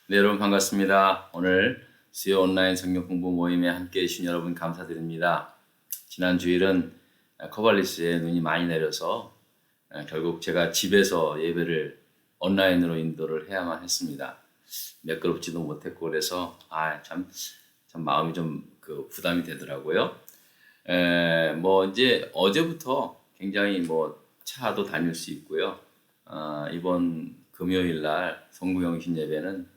네, 여러분 반갑습니다. 오늘 수요 온라인 성경 공부 모임에 함께 해주신 여러분 감사드립니다. 지난 주일은 커발리스에 눈이 많이 내려서 결국 제가 집에서 예배를 온라인으로 인도를 해야만 했습니다. 매끄럽지도 못했고 그래서 참 마음이 좀 부담이 되더라고요. 이제 어제부터 굉장히 차도 다닐 수 있고요. 이번 금요일 날 성부경신 예배는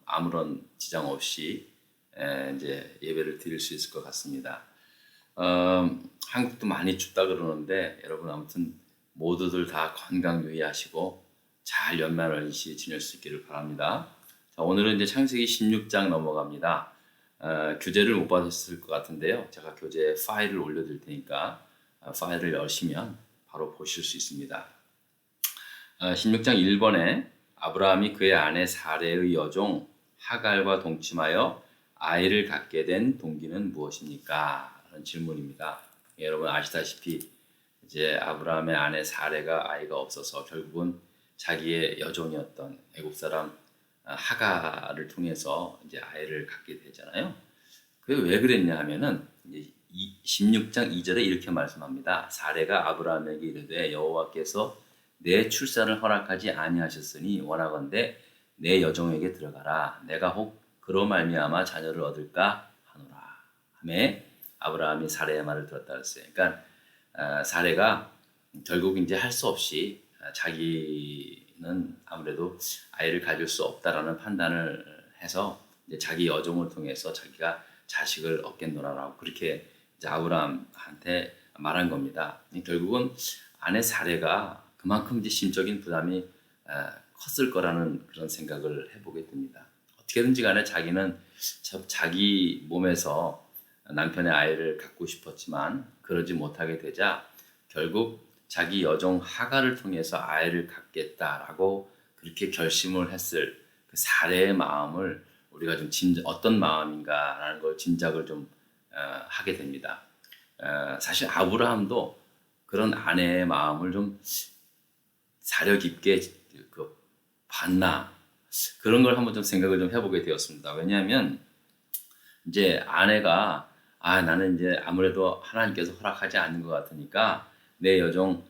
아무런 지장 없이 이제 예배를 드릴 수 있을 것 같습니다. 한국도 많이 춥다 그러는데 여러분 아무튼 모두들 다 건강 유의하시고 잘 연말연시 지낼 수 있기를 바랍니다. 자, 오늘은 이제 창세기 16장 넘어갑니다. 교재를 못 받으셨을 것 같은데요. 제가 교재 파일을 올려드릴 테니까 파일을 여시면 바로 보실 수 있습니다. 16장 1번에 아브라함이 그의 아내 사레의 여종 하갈과 동침하여 아이를 갖게 된 동기는 무엇입니까? 라는 질문입니다. 여러분 아시다시피 이제 아브라함의 아내 사레가 아이가 없어서 결국은 자기의 여종이었던 애국 사람 하갈을 통해서 이제 아이를 갖게 되잖아요. 그게 왜 그랬냐 하면은 이제 16장 2절에 이렇게 말씀합니다. 사레가 아브라함에게 이르되 여호와께서 내 출산을 허락하지 아니하셨으니 원하건대 내 여종에게 들어가라. 내가 혹 그로 말미암아 자녀를 얻을까 하노라. 하매 아브라함이 사레의 말을 들었다 그랬어요. 그러니까 사레가 결국 이제 할 수 없이 자기는 아무래도 아이를 가질 수 없다라는 판단을 해서 이제 자기 여종을 통해서 자기가 자식을 얻겠노라라고 그렇게 이제 아브라함한테 말한 겁니다. 결국은 아내 사레가 그만큼 이제 심적인 부담이 컸을 거라는 그런 생각을 해보게 됩니다. 어떻게든지 간에 자기는 자기 몸에서 남편의 아이를 갖고 싶었지만 그러지 못하게 되자 결국 자기 여종 하갈을 통해서 아이를 갖겠다라고 그렇게 결심을 했을 그 사례의 마음을 우리가 좀 어떤 마음인가라는 걸 짐작을 좀 하게 됩니다. 사실 아브라함도 그런 아내의 마음을 좀 사려 깊게 봤나 그런 걸 한번 좀 생각을 좀 해보게 되었습니다. 왜냐하면 이제 아내가 나는 이제 아무래도 하나님께서 허락하지 않는 것 같으니까 내 여종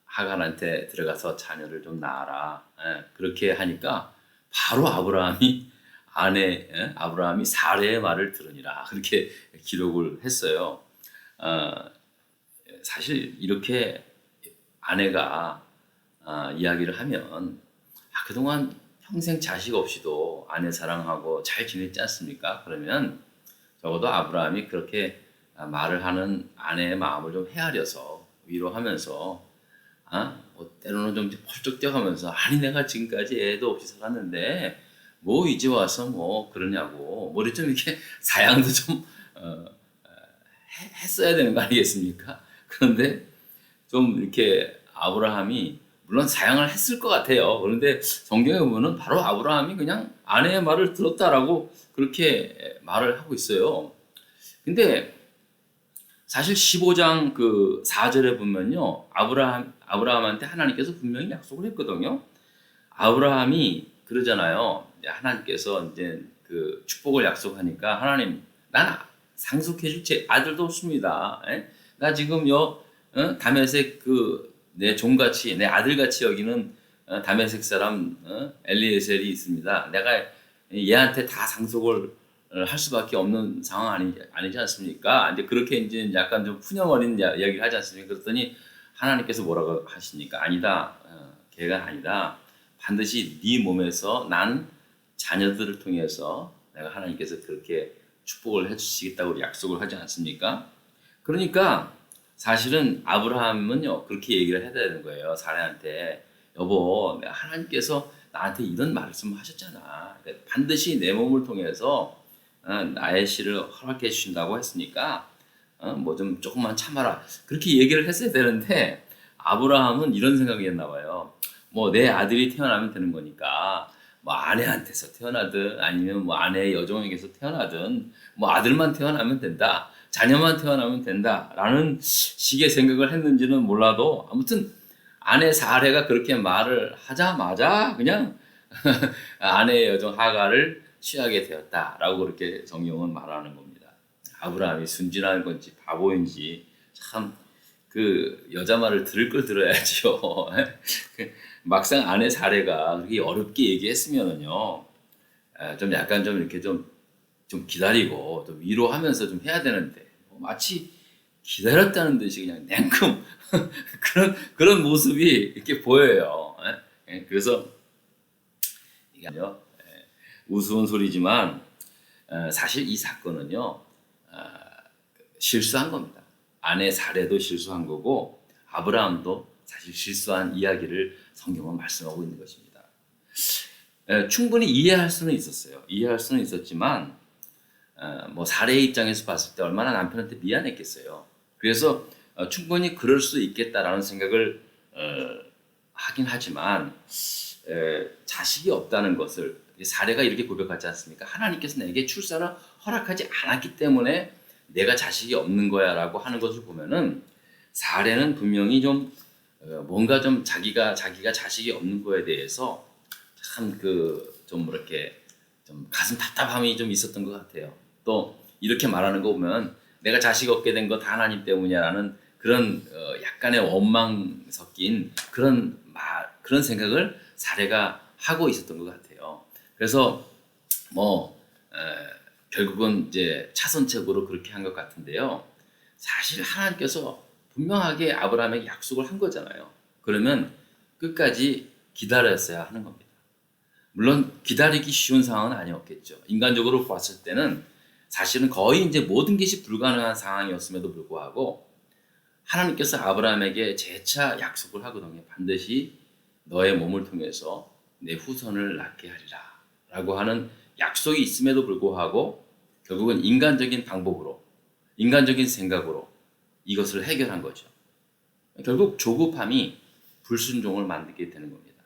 하갈한테 들어가서 자녀를 좀 낳아라. 그렇게 하니까 바로 아브라함이 사례의 말을 들으니라 그렇게 기록을 했어요. 사실 이렇게 아내가 이야기를 하면 그동안 평생 자식 없이도 아내 사랑하고 잘 지냈지 않습니까? 그러면 적어도 아브라함이 그렇게 말을 하는 아내의 마음을 좀 헤아려서 위로하면서 때로는 좀 펄쩍 뛰어가면서 내가 지금까지 애도 없이 살았는데 이제 와서 그러냐고 좀 이렇게 사양도 좀 했어야 되는 거 아니겠습니까? 그런데 좀 이렇게 아브라함이 물론 사양을 했을 것 같아요. 그런데 성경에 보면은 바로 아브라함이 그냥 아내의 말을 들었다라고 그렇게 말을 하고 있어요. 근데 사실 15장 4절에 보면요. 아브라함한테 하나님께서 분명히 약속을 했거든요. 아브라함이 그러잖아요. 하나님께서 이제 그 축복을 약속하니까 하나님, 난 상속해줄 제 아들도 없습니다. 나 지금 다메섹 내 종같이 내 아들같이 여기는 다메섹 사람 엘리에셀이 있습니다. 내가 얘한테 다 상속을 할 수밖에 없는 상황 아니지 않습니까? 이제 그렇게 이제 약간 좀 푸념어린 이야기를 하지 않습니까? 그랬더니 하나님께서 뭐라고 하시니까 아니다. 걔가 아니다. 반드시 네 몸에서 난 자녀들을 통해서 내가 하나님께서 그렇게 축복을 해주시겠다고 약속을 하지 않습니까? 그러니까 사실은 아브라함은요 그렇게 얘기를 해야 되는 거예요. 사례한테 여보, 하나님께서 나한테 이런 말씀 하셨잖아. 그러니까 반드시 내 몸을 통해서 나의 씨를 허락해 주신다고 했으니까 좀 조금만 참아라. 그렇게 얘기를 했어야 되는데 아브라함은 이런 생각이 했나 봐요. 내 아들이 태어나면 되는 거니까 아내한테서 태어나든 아니면 아내의 여종에게서 태어나든 아들만 태어나면 된다. 자녀만 태어나면 된다라는 식의 생각을 했는지는 몰라도 아무튼 아내 사례가 그렇게 말을 하자마자 그냥 아내의 여종 하갈을 취하게 되었다라고 그렇게 성경은 말하는 겁니다. 아브라함이 순진한 건지 바보인지 참 그 여자 말을 들을 걸 들어야죠. 막상 아내 사례가 그렇게 어렵게 얘기했으면은요, 좀 약간 좀 이렇게 좀 기다리고 좀 위로하면서 좀 해야 되는데 마치 기다렸다는 듯이 그냥 냉큼 그런 모습이 이렇게 보여요. 그래서 이게요, 우스운 소리지만 사실 이 사건은요 실수한 겁니다. 아내 사례도 실수한 거고 아브라함도 사실 실수한 이야기를 성경은 말씀하고 있는 것입니다. 충분히 이해할 수는 있었어요. 이해할 수는 있었지만 뭐 사례의 입장에서 봤을 때 얼마나 남편한테 미안했겠어요. 그래서 충분히 그럴 수 있겠다라는 생각을 하긴 하지만 자식이 없다는 것을 사례가 이렇게 고백하지 않습니까? 하나님께서 내게 출산을 허락하지 않았기 때문에 내가 자식이 없는 거야라고 하는 것을 보면은 사례는 분명히 좀 뭔가 좀 자기가 자식이 없는 거에 대해서 참 좀 이렇게 좀 가슴 답답함이 좀 있었던 것 같아요. 또 이렇게 말하는 거 보면 내가 자식 얻게 된 거 다 하나님 때문이야라는 그런 약간의 원망 섞인 그런 생각을 사례가 하고 있었던 것 같아요. 그래서 뭐 결국은 이제 차선책으로 그렇게 한 것 같은데요. 사실 하나님께서 분명하게 아브라함에게 약속을 한 거잖아요. 그러면 끝까지 기다렸어야 하는 겁니다. 물론 기다리기 쉬운 상황은 아니었겠죠. 인간적으로 봤을 때는 사실은 거의 이제 모든 것이 불가능한 상황이었음에도 불구하고 하나님께서 아브라함에게 재차 약속을 하거든요. 반드시 너의 몸을 통해서 내 후손을 낳게 하리라 라고 하는 약속이 있음에도 불구하고 결국은 인간적인 방법으로 인간적인 생각으로 이것을 해결한 거죠. 결국 조급함이 불순종을 만들게 되는 겁니다.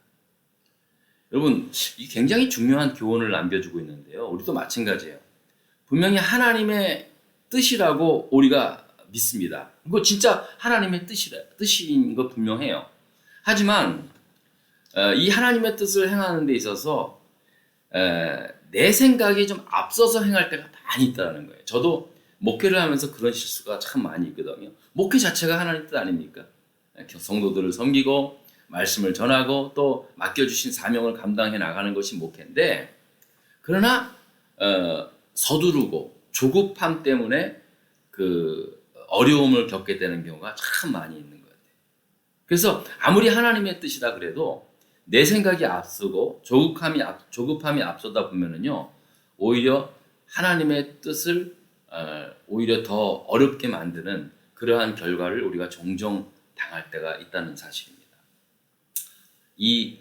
여러분, 이 굉장히 중요한 교훈을 남겨주고 있는데요. 우리도 마찬가지예요. 분명히 하나님의 뜻이라고 우리가 믿습니다. 이거 진짜 하나님의 뜻인 거 분명해요. 하지만 이 하나님의 뜻을 행하는 데 있어서 내 생각이 좀 앞서서 행할 때가 많이 있다는 거예요. 저도 목회를 하면서 그런 실수가 참 많이 있거든요. 목회 자체가 하나님 뜻 아닙니까? 성도들을 섬기고 말씀을 전하고 또 맡겨주신 사명을 감당해 나가는 것이 목회인데, 그러나 서두르고 조급함 때문에 그 어려움을 겪게 되는 경우가 참 많이 있는 것 같아요. 그래서 아무리 하나님의 뜻이다 그래도 내 생각이 앞서고 조급함이 앞서다 보면은요, 오히려 하나님의 뜻을 오히려 더 어렵게 만드는 그러한 결과를 우리가 종종 당할 때가 있다는 사실입니다. 이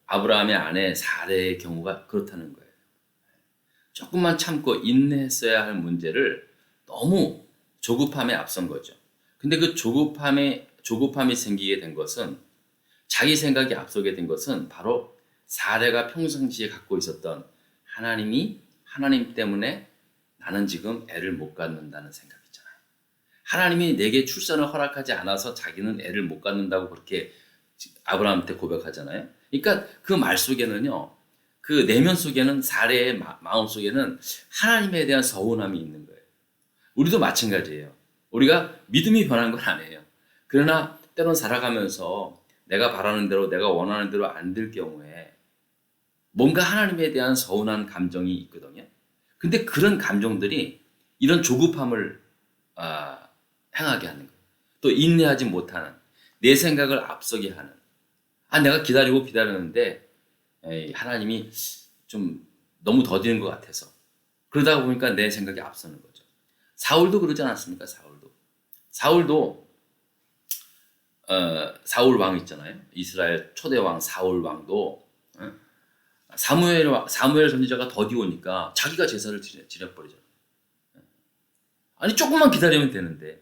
아브라함의 아내 사례의 경우가 그렇다는 거예요. 조금만 참고 인내했어야 할 문제를 너무 조급함에 앞선 거죠. 근데 그 조급함이 생기게 된 것은, 자기 생각이 앞서게 된 것은 바로 사례가 평상시에 갖고 있었던 하나님 때문에 나는 지금 애를 못 갖는다는 생각 있잖아요. 하나님이 내게 출산을 허락하지 않아서 자기는 애를 못 갖는다고 그렇게 아브라함한테 고백하잖아요. 그러니까 그 말 속에는요, 그 내면 속에는 사례의 마음 속에는 하나님에 대한 서운함이 있는 거예요. 우리도 마찬가지예요. 우리가 믿음이 변한 건 아니에요. 그러나 때론 살아가면서 내가 바라는 대로 내가 원하는 대로 안 될 경우에 뭔가 하나님에 대한 서운한 감정이 있거든요. 근데 그런 감정들이 이런 조급함을 행하게 하는 거예요. 또 인내하지 못하는, 내 생각을 앞서게 하는, 내가 기다렸는데 하나님이 좀 너무 더디는 것 같아서, 그러다 보니까 내 생각이 앞서는 거죠. 사울도 그러지 않았습니까? 사울도 사울 왕 있잖아요. 이스라엘 초대 왕 사울 왕도 사무엘 선지자가 더디 오니까 자기가 제사를 지내버리잖아요. 아니 조금만 기다리면 되는데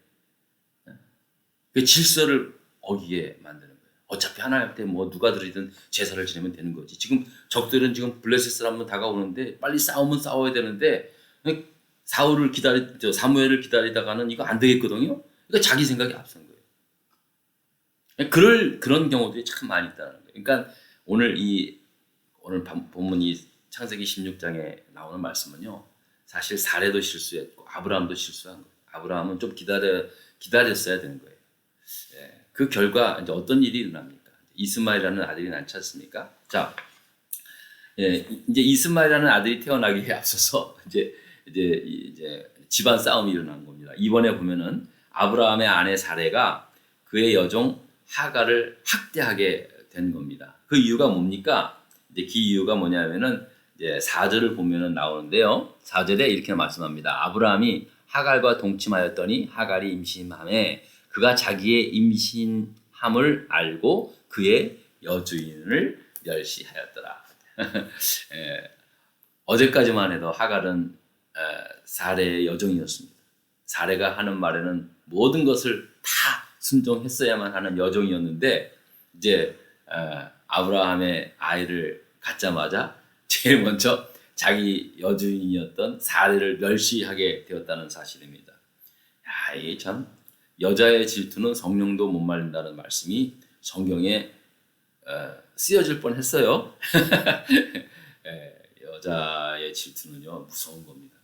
그 질서를 어기게 만드는 거예요. 어차피 하나님한테 뭐 누가 드리든 제사를 지내면 되는 거지. 지금 적들은 지금 블레셋을 한번 다가오는데 빨리 싸우면 싸워야 되는데 사무엘을 기다리다가는 이거 안 되겠거든요. 그러니까 자기 생각이 앞선 거예요. 그런 경우들이 참 많이 있다는 거예요. 그러니까 오늘 오늘 본문 이 창세기 16장에 나오는 말씀은요. 사실 사례도 실수했고 아브라함도 실수한 거예요. 아브라함은 좀 기다렸어야 되는 거예요. 예, 그 결과 이제 어떤 일이 일어납니까? 이스마엘이라는 아들이 낳지 않습니까? 자, 예, 이제 이스마엘이라는 아들이 태어나기에 앞서서 이제 집안 싸움이 일어난 겁니다. 이번에 보면은 아브라함의 아내 사레가 그의 여종 하갈을 학대하게 된 겁니다. 그 이유가 뭡니까? 이제 그 이유가 뭐냐면은 이제 4절을 보면은 나오는데요. 4절에 이렇게 말씀합니다. 아브라함이 하갈과 동침하였더니 하갈이 임신함에 그가 자기의 임신함을 알고 그의 여주인을 멸시하였더라. 예, 어제까지만 해도 하갈은 사레의 여종이었습니다. 사레가 하는 말에는 모든 것을 다 순종했어야만 하는 여종이었는데 이제 아브라함의 아이를 갖자마자 제일 먼저 자기 여주인이었던 사레를 멸시하게 되었다는 사실입니다. 야, 이게 참 여자의 질투는 성령도 못 말린다는 말씀이 성경에 쓰여질 뻔했어요. 여자의 질투는요 무서운 겁니다.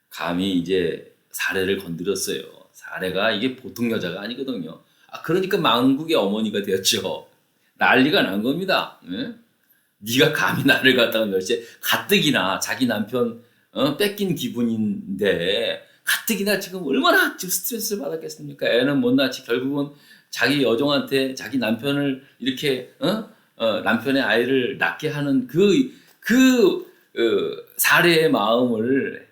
감히 이제 사례를 건드렸어요. 사례가 이게 보통 여자가 아니거든요. 그러니까 망국의 어머니가 되었죠. 난리가 난 겁니다. 네가 감히 나를 갖다가 멸시해. 가뜩이나 자기 남편 뺏긴 기분인데 가뜩이나 지금 얼마나 지금 스트레스를 받았겠습니까? 애는 못 낳지. 결국은 자기 여종한테 자기 남편을 이렇게 남편의 아이를 낳게 하는 사례의 마음을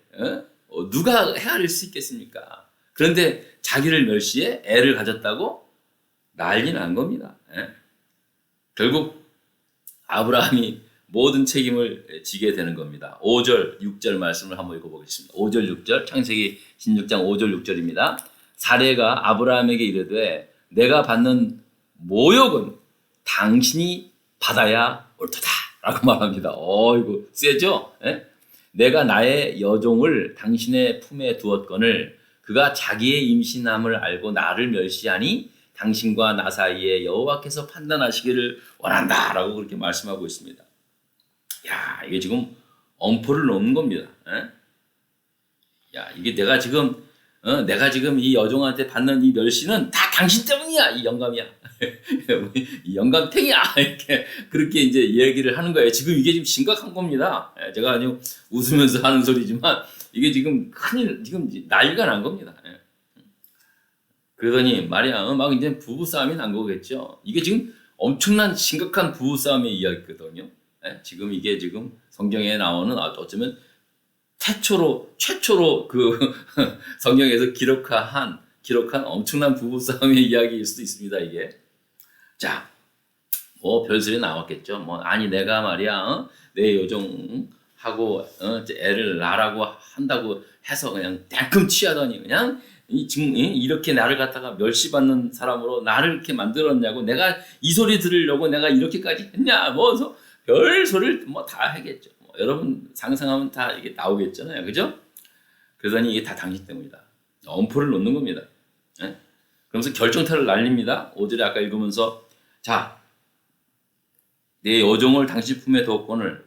누가 헤아릴 수 있겠습니까? 그런데 자기를 멸시해 애를 가졌다고 난리 난 겁니다. 결국 아브라함이 모든 책임을 지게 되는 겁니다. 5절, 6절 말씀을 한번 읽어보겠습니다. 5절, 6절, 창세기 16장 5절, 6절입니다. 사레가 아브라함에게 이르되 내가 받는 모욕은 당신이 받아야 옳도다 라고 말합니다. 이거 세죠? 내가 나의 여종을 당신의 품에 두었거늘 그가 자기의 임신함을 알고 나를 멸시하니 당신과 나 사이에 여호와께서 판단하시기를 원한다라고 그렇게 말씀하고 있습니다. 야, 이게 지금 엄포를 놓는 겁니다. 야, 이게 내가 지금 이 여종한테 받는 이 멸시는 다 당신 때문이야. 이 영감이야. 이 영감탱이야. 이렇게 그렇게 이제 얘기를 하는 거예요. 지금 이게 지금 심각한 겁니다. 제가 아주 웃으면서 하는 소리지만 이게 지금 지금 난리가 난 겁니다. 그러더니 말이야, 막 이제 부부싸움이 난 거겠죠. 이게 지금 엄청난 심각한 부부싸움의 이야기거든요. 지금 이게 지금 성경에 나오는 어쩌면 최초로 그 성경에서 기록한 엄청난 부부싸움의 이야기일 수도 있습니다, 이게. 자, 뭐 별소리 나왔겠죠. 아니 내가 말이야, 내 여종하고 애를 낳으라고 한다고 해서 그냥 땡큼 취하더니 그냥 지금 이렇게 나를 갖다가 멸시받는 사람으로 나를 이렇게 만들었냐고, 내가 이 소리 들으려고 내가 이렇게까지 했냐, 그래서 별 소리를 다 하겠죠. 여러분 상상하면 다 이게 나오겠잖아요, 그죠? 그러더니 이게 다 당신 때문이다. 엄포를 놓는 겁니다. 그러면서 결정타를 날립니다. 5절에 아까 읽으면서 자, 내 여종을 당신 품에 두었거늘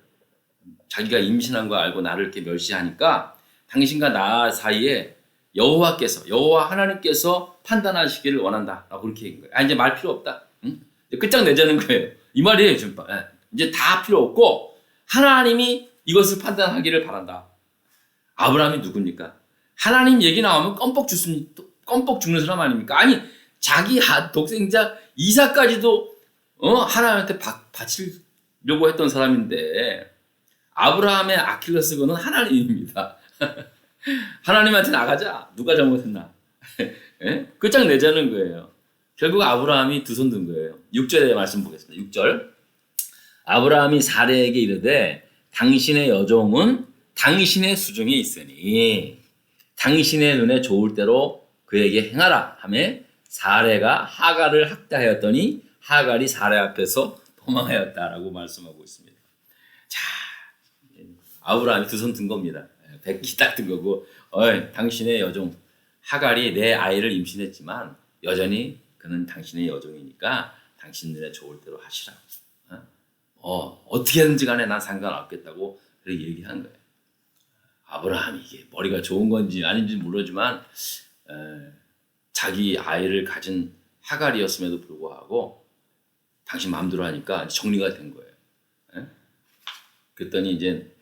자기가 임신한 거 알고 나를 이렇게 멸시하니까 당신과 나 사이에 여호와 하나님께서 판단하시기를 원한다라고 그렇게 얘기한 거예요. 이제 말 필요 없다. 끝장내자는 거예요. 이 말이에요, 지금. 이제 다 필요 없고 하나님이 이것을 판단하기를 바란다. 아브라함이 누굽니까? 하나님 얘기 나오면 껌뻑 죽는 사람 아닙니까? 아니, 자기 독생자 이삭까지도 하나님한테 바치려고 했던 사람인데 아브라함의 아킬레스건은 하나님입니다. 하나님한테 나가자. 누가 잘못했나? 끝장내자는 거예요. 결국 아브라함이 두 손 든 거예요. 6절의 말씀 보겠습니다. 6절. 아브라함이 사레에게 이르되 당신의 여종은 당신의 수중에 있으니 당신의 눈에 좋을 대로 그에게 행하라 하며 사레가 하갈을 학대하였더니 하갈이 사레 앞에서 도망하였다라고 말씀하고 있습니다. 자, 아브라함이 두 손 든 겁니다. 백기 딱 든 거고, 당신의 여종 하갈이 내 아이를 임신했지만 여전히 그는 당신의 여종이니까 당신 눈에 좋을 대로 하시라. 어떻게 하든지 간에 난 상관없겠다고 그렇게 얘기한 거예요. 아브라함이 이게 머리가 좋은 건지 아닌지 모르지만 자기 아이를 가진 하갈이었음에도 불구하고 당신 마음대로 하니까 정리가 된 거예요. 예? 그랬더니 이제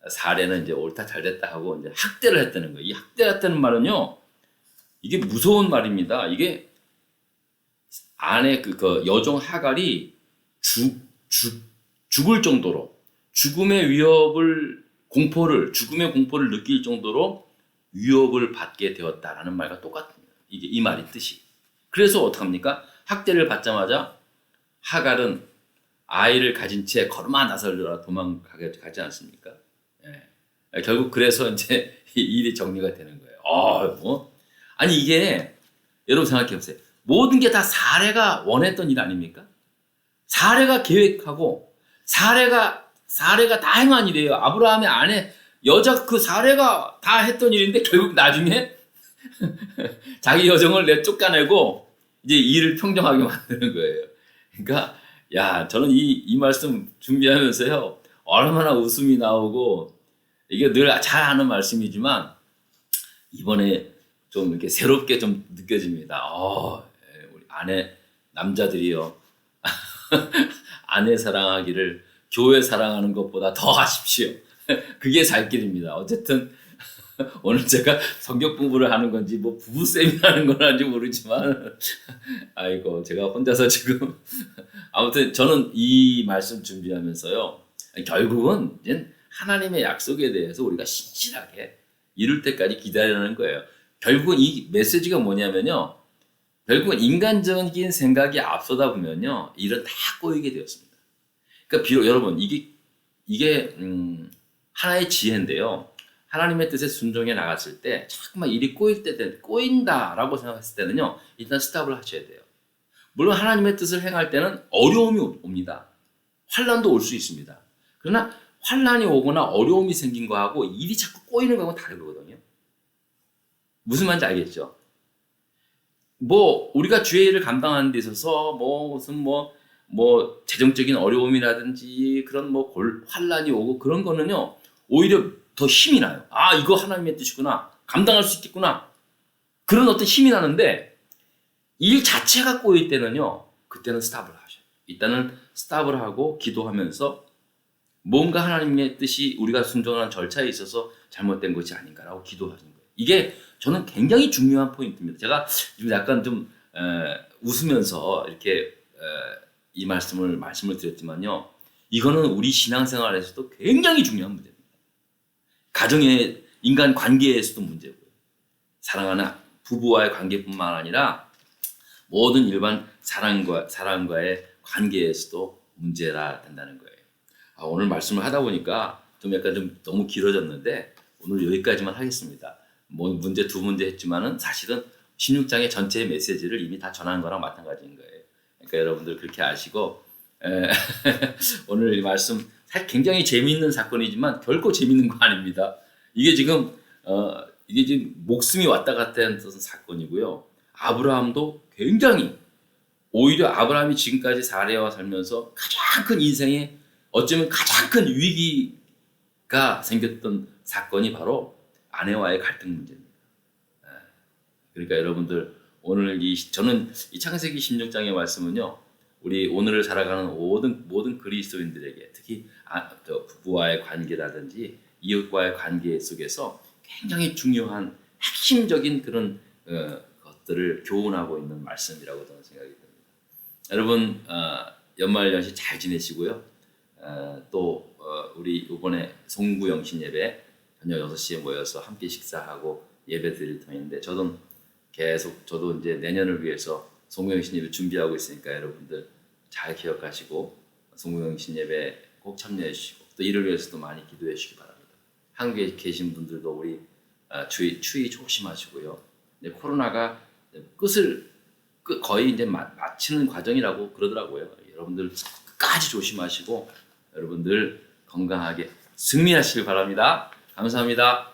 사례는 이제 옳다 잘됐다 하고 이제 학대를 했다는 거예요. 이 학대했다는 말은요, 이게 무서운 말입니다. 이게 아내 그 여종 하갈이 죽을 정도로 죽음의 공포를 느낄 정도로 위협을 받게 되었다라는 말과 똑같습니다. 이게 이 말의 뜻이. 그래서 어떡합니까? 학대를 받자마자 하갈은 아이를 가진 채 걸음아 나서려라 도망가게 가지 않습니까? 예. 결국 그래서 이제 이 일이 정리가 되는 거예요. 아니 이게 여러분 생각해 보세요. 모든 게 다 사례가 원했던 일 아닙니까? 사례가 계획하고 사례가 다 행한 일이에요. 아브라함의 아내 여자 그 사례가 다 했던 일인데 결국 나중에 자기 여정을 쫓겨내고 이제 일을 평정하게 만드는 거예요. 그러니까 저는 이 말씀 준비하면서요 얼마나 웃음이 나오고 이게 늘 잘 아는 말씀이지만 이번에 좀 이렇게 새롭게 좀 느껴집니다. 우리 남자들이요 아내 사랑하기를 교회 사랑하는 것보다 더 하십시오. 그게 살 길입니다. 어쨌든 오늘 제가 성경 공부를 하는 건지 뭐 부부 세미나하는 건 아닌지 모르지만 아이고 제가 혼자서 지금 아무튼 저는 이 말씀 준비하면서요 결국은 이제 하나님의 약속에 대해서 우리가 신실하게 이룰 때까지 기다리라는 거예요. 결국은 이 메시지가 뭐냐면요, 결국은 인간적인 생각이 앞서다 보면요 일은 다 꼬이게 되었습니다. 그러니까 비록 여러분 이게 하나의 지혜인데요. 하나님의 뜻에 순종해 나갔을 때 자꾸만 일이 꼬인다라고 생각했을 때는요 일단 스탑을 하셔야 돼요. 물론 하나님의 뜻을 행할 때는 어려움이 옵니다. 환난도 올 수 있습니다. 그러나 환난이 오거나 어려움이 생긴 거하고 일이 자꾸 꼬이는 거하고는 다르거든요. 무슨 말인지 알겠죠? 우리가 주의 일을 감당하는 데 있어서 무슨 재정적인 어려움이라든지 그런 환난이 오고 그런 거는요 오히려 더 힘이 나요. 이거 하나님의 뜻이구나, 감당할 수 있겠구나, 그런 어떤 힘이 나는데 일 자체가 꼬일 때는요 그때는 스탑을 하셔요. 일단은 스탑을 하고 기도하면서 뭔가 하나님의 뜻이 우리가 순종하는 절차에 있어서 잘못된 것이 아닌가라고 기도하는 거예요. 이게 저는 굉장히 중요한 포인트입니다. 제가 지금 약간 좀 웃으면서 이렇게 이 말씀을 드렸지만요, 이거는 우리 신앙생활에서도 굉장히 중요한 문제입니다. 가정의 인간 관계에서도 문제고요. 사랑하는 부부와의 관계뿐만 아니라 모든 일반 사람과의 관계에서도 문제라 된다는 거예요. 오늘 말씀을 하다 보니까 좀 약간 좀 너무 길어졌는데 오늘 여기까지만 하겠습니다. 두 문제 했지만은 사실은 16장의 전체의 메시지를 이미 다 전한 거랑 마찬가지인 거예요. 그러니까 여러분들 그렇게 아시고 오늘 이 말씀 굉장히 재미있는 사건이지만 결코 재미있는 거 아닙니다. 이게 지금 목숨이 왔다 갔다 하는 사건이고요. 아브라함도 굉장히 오히려 아브라함이 지금까지 사례와 살면서 가장 큰 인생의 어쩌면 가장 큰 위기가 생겼던 사건이 바로 아내와의 갈등 문제입니다. 그러니까 여러분들 오늘 저는 이 창세기 16장의 말씀은요 우리 오늘을 살아가는 모든 그리스도인들에게 특히 부부와의 관계라든지 이웃과의 관계 속에서 굉장히 중요한 핵심적인 그런 것들을 교훈하고 있는 말씀이라고 저는 생각이 듭니다. 여러분 연말연시 잘 지내시고요. 또 우리 이번에 송구영신 예배 저녁 6시에 모여서 함께 식사하고 예배 드릴 터인데 저도 이제 내년을 위해서 송구영신 예배 준비하고 있으니까 여러분들 잘 기억하시고 송구영신 예배 꼭 참여해 주시고 또 이를 위해서도 많이 기도해 주시기 바랍니다. 한국에 계신 분들도 우리 추위 조심하시고요. 이제 코로나가 거의 이제 마치는 과정이라고 그러더라고요. 여러분들 끝까지 조심하시고 여러분들 건강하게 승리하시길 바랍니다. 감사합니다.